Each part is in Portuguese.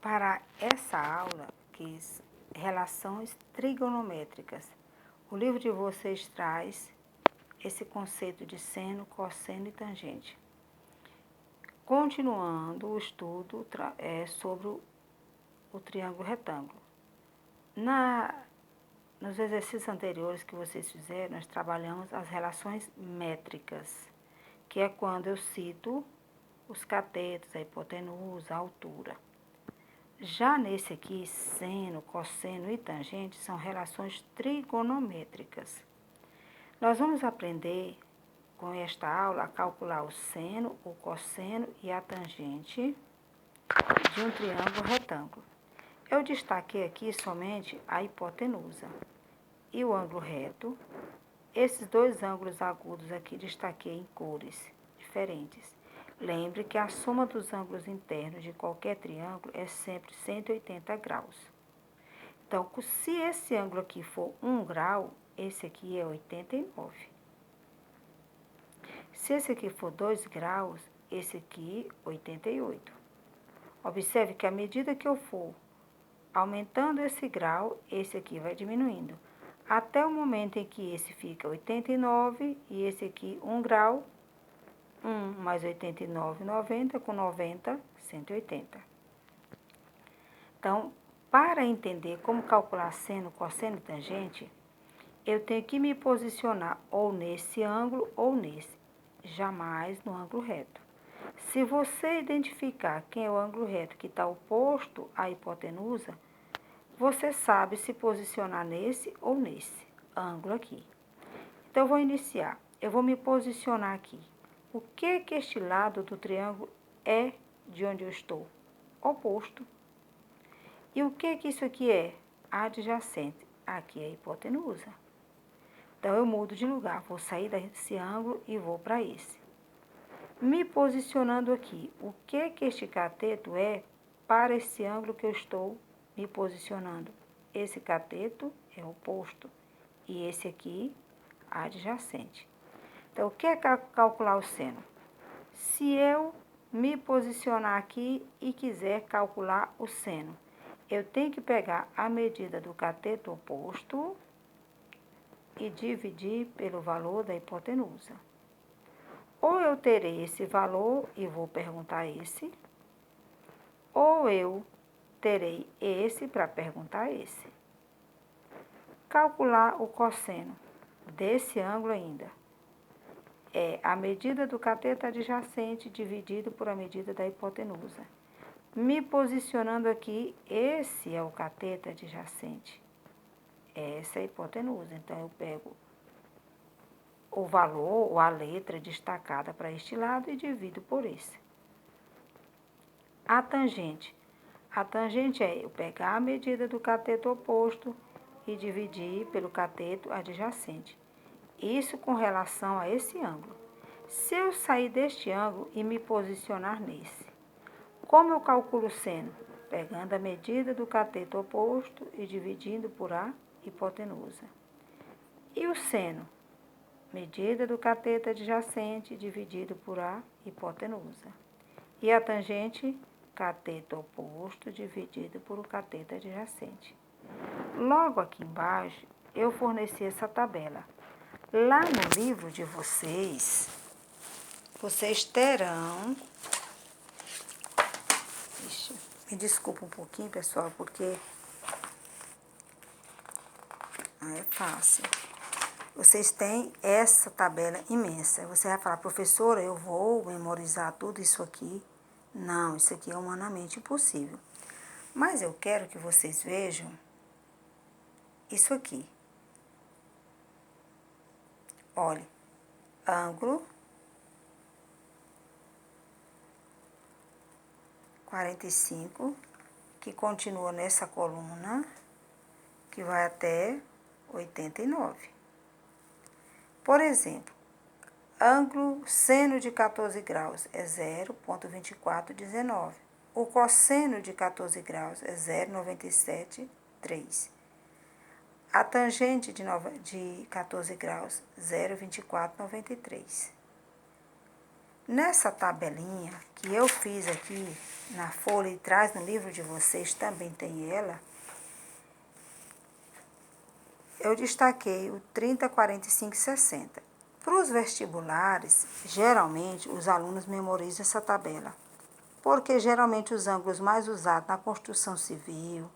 Para essa aula, que é relações trigonométricas, o livro de vocês traz esse conceito de seno, cosseno e tangente. Continuando o estudo sobre o triângulo retângulo. Nos exercícios anteriores que vocês fizeram, nós trabalhamos as relações métricas, que é quando eu cito os catetos, a hipotenusa, a altura. Já nesse aqui, seno, cosseno e tangente são relações trigonométricas. Nós vamos aprender com esta aula a calcular o seno, o cosseno e a tangente de um triângulo retângulo. Eu destaquei aqui somente a hipotenusa e o ângulo reto. Esses dois ângulos agudos aqui destaquei em cores diferentes. Lembre que a soma dos ângulos internos de qualquer triângulo é sempre 180 graus. Então, se esse ângulo aqui for 1 grau, esse aqui é 89. Se esse aqui for 2 graus, esse aqui 88. Observe que à medida que eu for aumentando esse grau, esse aqui vai diminuindo. Até o momento em que esse fica 89 e esse aqui 1 grau, 1 mais 89, 90, com 90, 180. Então, para entender como calcular seno, cosseno e tangente, eu tenho que me posicionar ou nesse ângulo ou nesse, jamais no ângulo reto. Se você identificar quem é o ângulo reto que está oposto à hipotenusa, você sabe se posicionar nesse ou nesse ângulo aqui. Então, eu vou iniciar. Eu vou me posicionar aqui. O que este lado do triângulo é de onde eu estou? Oposto. E o que isso aqui é? Adjacente. Aqui é a hipotenusa. Então, eu mudo de lugar. Vou sair desse ângulo e vou para esse. Me posicionando aqui. O que este cateto é para esse ângulo que eu estou me posicionando? Esse cateto é oposto. E esse aqui, adjacente. Então, o que é calcular o seno? Se eu me posicionar aqui e quiser calcular o seno, eu tenho que pegar a medida do cateto oposto e dividir pelo valor da hipotenusa. Ou eu terei esse valor e vou perguntar esse, ou eu terei esse para perguntar esse. Calcular o cosseno desse ângulo ainda é a medida do cateto adjacente dividido por a medida da hipotenusa. Me posicionando aqui, esse é o cateto adjacente. Essa é a hipotenusa. Então, eu pego o valor ou a letra destacada para este lado e divido por esse. A tangente. A tangente é eu pegar a medida do cateto oposto e dividir pelo cateto adjacente. Isso com relação a esse ângulo. Se eu sair deste ângulo e me posicionar nesse, como eu calculo o seno? Pegando a medida do cateto oposto e dividindo por a hipotenusa. E o seno? Medida do cateto adjacente dividido por a hipotenusa. E a tangente? Cateto oposto dividido por o cateto adjacente. Logo aqui embaixo, eu forneci essa tabela. Lá no livro de vocês, vocês terão... Me desculpa um pouquinho, pessoal, porque não é fácil. Vocês têm essa tabela imensa. Você vai falar, professora, eu vou memorizar tudo isso aqui. Não, isso aqui é humanamente impossível. Mas eu quero que vocês vejam isso aqui. Olha, ângulo 45, que continua nessa coluna, que vai até 89. Por exemplo, ângulo seno de 14 graus é 0,2419. O cosseno de 14 graus é 0,973. A tangente de 14 graus, 0,2493. Nessa tabelinha que eu fiz aqui na folha e traz no livro de vocês, também tem ela, eu destaquei o 30, 45 e 60. Para os vestibulares, geralmente os alunos memorizam essa tabela, porque geralmente os ângulos mais usados na construção civil,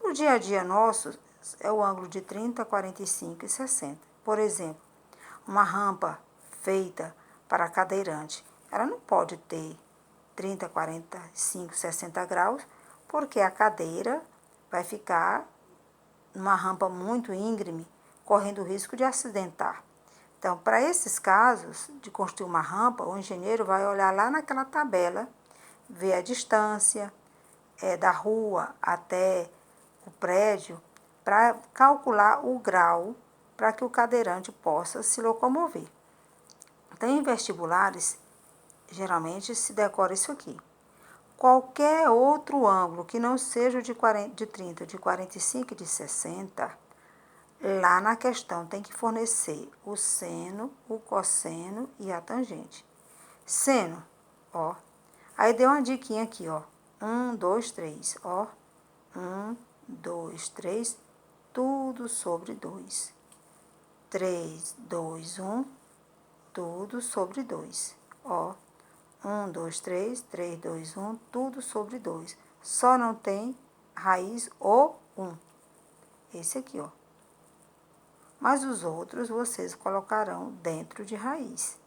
no dia a dia nosso, é o ângulo de 30, 45 e 60. Por exemplo, uma rampa feita para cadeirante, ela não pode ter 30, 45, 60 graus, porque a cadeira vai ficar numa rampa muito íngreme, correndo o risco de acidentar. Então, para esses casos de construir uma rampa, o engenheiro vai olhar lá naquela tabela, ver a distância da rua até o prédio, para calcular o grau para que o cadeirante possa se locomover. Então, em vestibulares, geralmente se decora isso aqui. Qualquer outro ângulo que não seja de 30, de 45 e de 60, lá na questão tem que fornecer o seno, o cosseno e a tangente. Seno, ó. Aí deu uma diquinha aqui, ó. 1, 2, 3, ó. 1, 2, 3, tudo sobre 2. 3, 2, 1, tudo sobre 2. Ó. 1, 2, 3, 3, 2, 1, tudo sobre 2. Só não tem raiz ou 1. Esse aqui, ó. Mas os outros vocês colocarão dentro de raiz.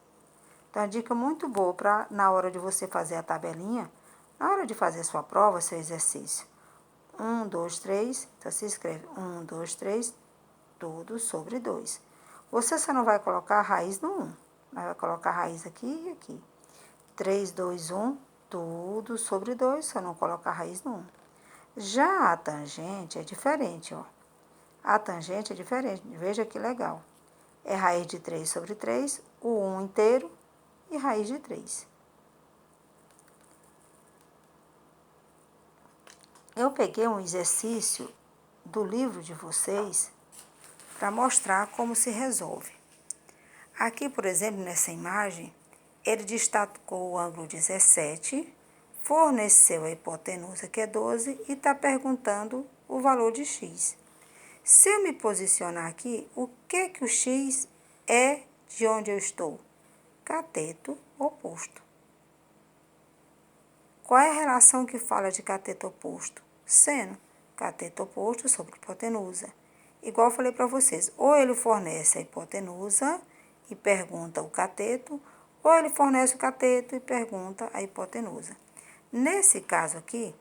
Então, a dica muito boa para, na hora de você fazer a tabelinha, na hora de fazer a sua prova, seu exercício. 1, 2, 3, então se escreve 1, 2, 3, tudo sobre 2. Você só não vai colocar a raiz no 1, mas vai colocar a raiz aqui e aqui. 3, 2, 1, tudo sobre 2, só não colocar a raiz no 1. Já a tangente é diferente, ó. A tangente é diferente, veja que legal. É raiz de 3 sobre 3, o 1 inteiro e raiz de 3. Eu peguei um exercício do livro de vocês para mostrar como se resolve. Aqui, por exemplo, nessa imagem, ele destacou o ângulo 17, forneceu a hipotenusa, que é 12, e está perguntando o valor de x. Se eu me posicionar aqui, o que o x é de onde eu estou? Cateto oposto. Qual é a relação que fala de cateto oposto? Seno. Cateto oposto sobre hipotenusa. Igual eu falei para vocês, ou ele fornece a hipotenusa e pergunta o cateto, ou ele fornece o cateto e pergunta a hipotenusa. Nesse caso aqui,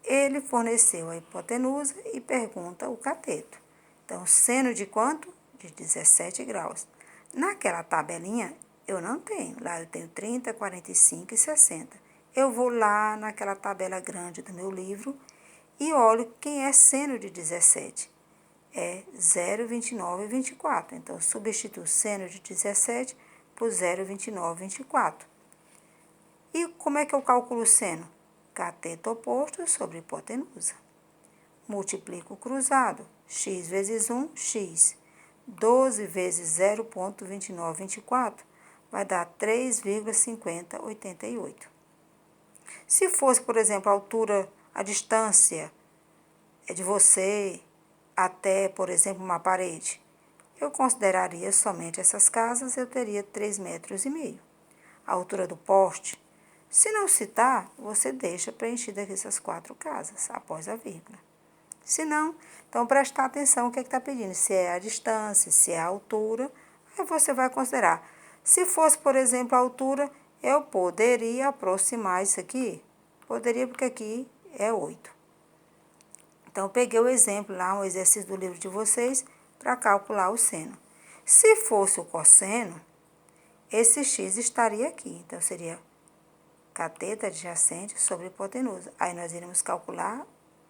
ele forneceu a hipotenusa e pergunta o cateto. Então, seno de quanto? De 17 graus. Naquela tabelinha, eu não tenho. Lá eu tenho 30, 45 e 60. Eu vou lá naquela tabela grande do meu livro e olho quem é seno de 17. É 0,29 e 24. Então, eu substituo seno de 17 por 0,29 e 24. E como é que eu calculo o seno? Cateto oposto sobre hipotenusa. Multiplico o cruzado. X vezes 1, x. 12 vezes 0,2924 vai dar 3,5088. Se fosse, por exemplo, a altura, a distância de você até, por exemplo, uma parede, eu consideraria somente essas casas, eu teria 3,5 metros. A altura do poste, se não citar, você deixa preenchida aqui essas 4 casas, após a vírgula. Se não, então prestar atenção o que está pedindo, se é a distância, se é a altura, aí você vai considerar. Se fosse, por exemplo, a altura, eu poderia aproximar isso aqui, poderia porque aqui é 8. Então, eu peguei o exemplo lá, um exercício do livro de vocês, para calcular o seno. Se fosse o cosseno, esse x estaria aqui, então seria cateto adjacente sobre hipotenusa. Aí nós iremos calcular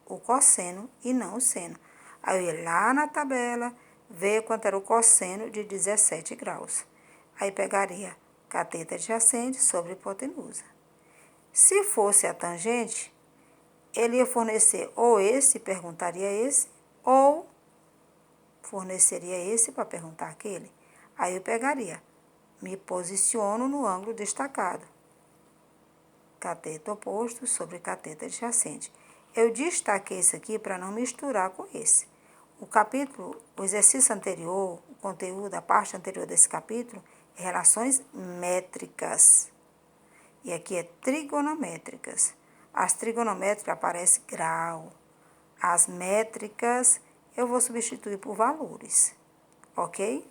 o cosseno e não o seno. Aí eu ia lá na tabela, ver quanto era o cosseno de 17 graus. Aí pegaria cateto adjacente sobre hipotenusa. Se fosse a tangente, ele ia fornecer ou esse, perguntaria esse, ou forneceria esse para perguntar aquele. Aí eu pegaria me posiciono no ângulo destacado. Cateto oposto sobre cateto adjacente. Eu destaquei isso aqui para não misturar com esse. O exercício anterior, o conteúdo, a parte anterior desse capítulo, é relações métricas. E aqui é trigonométricas. As trigonométricas aparece grau. As métricas eu vou substituir por valores, ok?